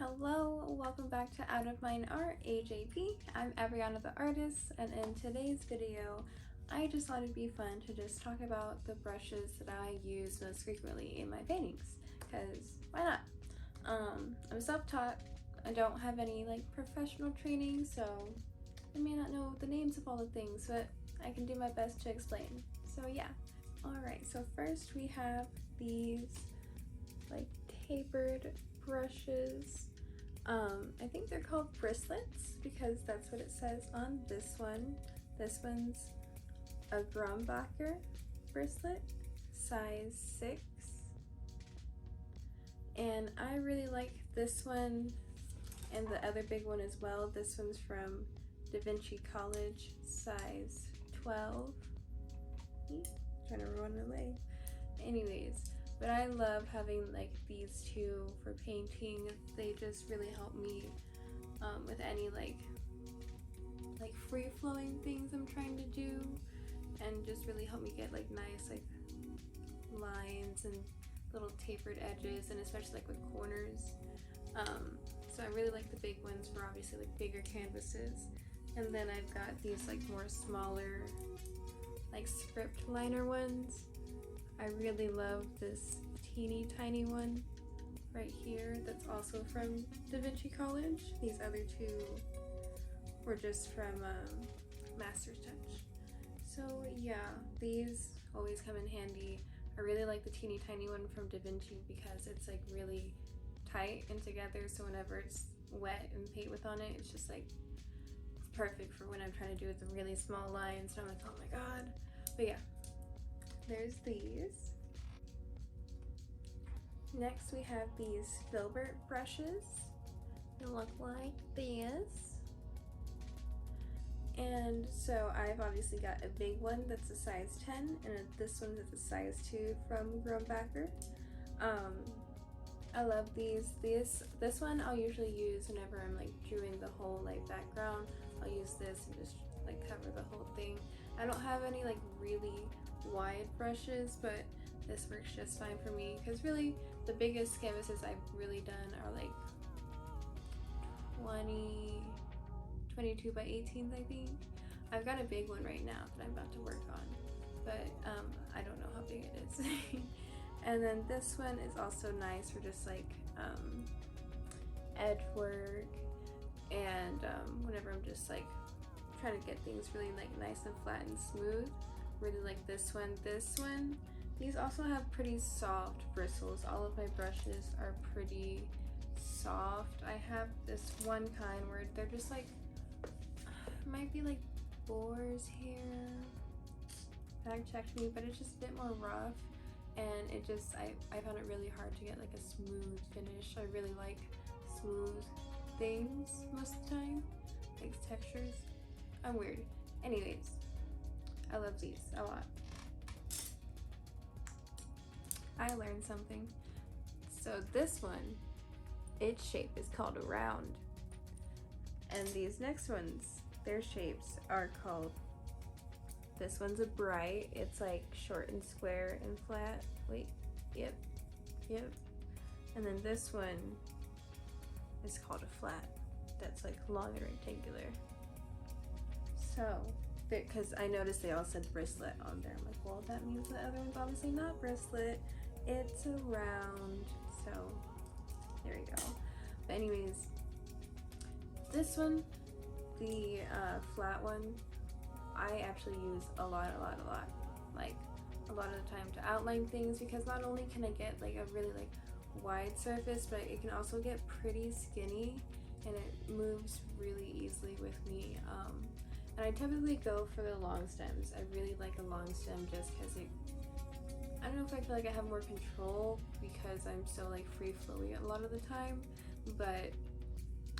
Hello, welcome back to Out of Mine Art, AJP. I'm Abriana the artist, and in today's video, I just thought it'd be fun to just talk about the brushes that I use most frequently in my paintings, because why not? I'm self-taught. I don't have any professional training, so I may not know the names of all the things, but I can do my best to explain. So yeah. Alright, so first we have these tapered brushes. I think they're called bristlets because that's what it says on this one. This one's a Grumbacher bristle, size 6. And I really like this one and the other big one as well. This one's from Da Vinci College, size 12. Trying to run away. Anyways, but I love having these two for painting. They just really help me with any free-flowing things I'm trying to do, and just really help me get nice lines and little tapered edges, and especially with corners. So I really like the big ones for obviously bigger canvases. And then I've got these more smaller script liner ones. I really love this teeny tiny one right here that's also from Da Vinci College. These other two were just from Master's Touch. So yeah, these always come in handy. I really like the teeny tiny one from Da Vinci because it's really tight and together, so whenever it's wet and paint with on it, it's just it's perfect for when I'm trying to do with the really small lines, and I'm like, oh my god. But yeah, there's these. Next we have these filbert brushes. They look like this. And so I've obviously got a big one that's a size 10, and this one is a size 2 from Grumbacher. I love these. This one I'll usually use whenever I'm doing the whole background. I'll use this and just cover the whole thing. I don't have any really wide brushes, but this works just fine for me because really the biggest canvases I've really done are 22 by 18s, I think. I've got a big one right now that I'm about to work on, but I don't know how big it is. And then this one is also nice for just edge work, and whenever I'm just trying to get things really nice and flat and smooth. Really like this one. These also have pretty soft bristles. All of my brushes are pretty soft. I have this one kind where they're just might be boar's hair. Fact check me, but it's just a bit more rough, and it just I found it really hard to get a smooth finish. I really like smooth things most of the time, textures. I'm weird. Anyways, I love these a lot. I learned something. So this one, its shape is called a round. And these next ones, their shapes are called, this one's a bright. It's short and square and flat. Wait, yep. And then this one is called a flat. That's long and rectangular. So, because I noticed they all said bristle on there. I'm like, well, that means the other one's obviously not bristle. It's a round. So, there we go. But anyways, this one, the flat one, I actually use a lot. A lot of the time to outline things, because not only can I get a really wide surface, but it can also get pretty skinny, and it moves really easily with me. And I typically go for the long stems. I really like a long stem just because I don't know if I feel I have more control because I'm so free-flowing a lot of the time, but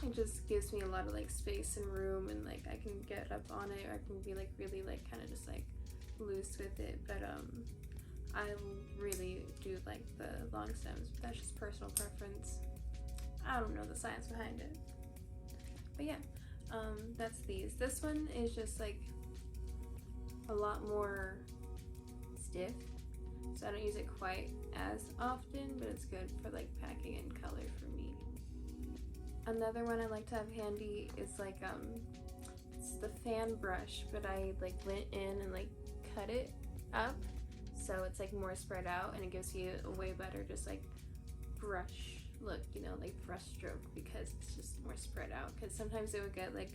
it just gives me a lot of space and room, and I can get up on it, or I can be really kind of just loose with it. But I really do like the long stems, but that's just personal preference. I don't know the science behind it. But yeah, that's these. This one is just a lot more stiff, so I don't use it quite as often, but it's good for packing in color for me. Another one I like to have handy is like it's the fan brush, but I like went in and like cut it up so it's like more spread out, and it gives you a way better just like brush look, you know, like brush stroke, because it's just more spread out. Because sometimes it would get like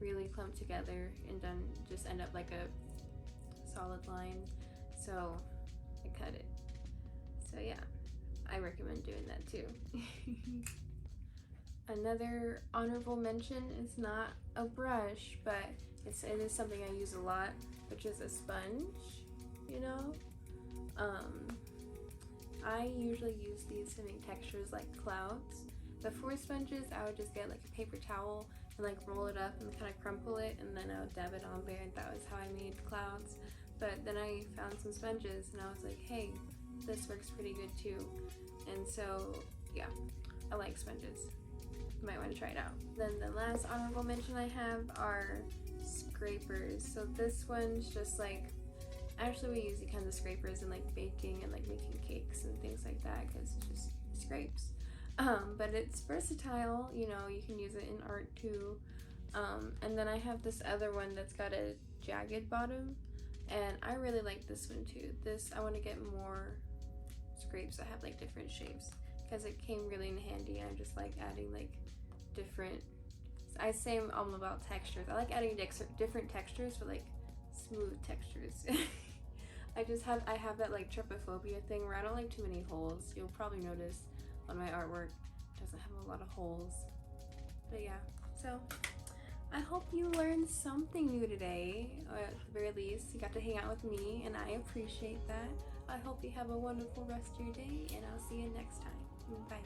really clumped together and then just end up like a solid line, so I cut it. So yeah, I recommend doing that too. Another honorable mention is not a brush, but it is something I use a lot, which is a sponge, you know? I usually use these to make textures like clouds. Before sponges, I would just get like a paper towel and like roll it up and kind of crumple it, and then I would dab it on there, and that was how I made clouds. But then I found some sponges and I was like, hey, this works pretty good too. And so yeah, I like sponges. You might want to try it out. Then the last honorable mention I have are scrapers. So this one's just like, actually we use these kinds of scrapers in like baking and like making cakes and things like that, because it just scrapes. But it's versatile, you know, you can use it in art too. And then I have this other one that's got a jagged bottom, and I really like this one too. This, I want to get more scrapes that have like different shapes, because it came really in handy. I'm just like adding like different, I say I'm all about textures. I like adding different textures for like smooth textures. I have that like trypophobia thing where I don't like too many holes. You'll probably notice on my artwork it doesn't have a lot of holes. But yeah, so I hope you learned something new today, or at the very least you got to hang out with me, and I appreciate that. I hope you have a wonderful rest of your day, and I'll see you next time. Bye.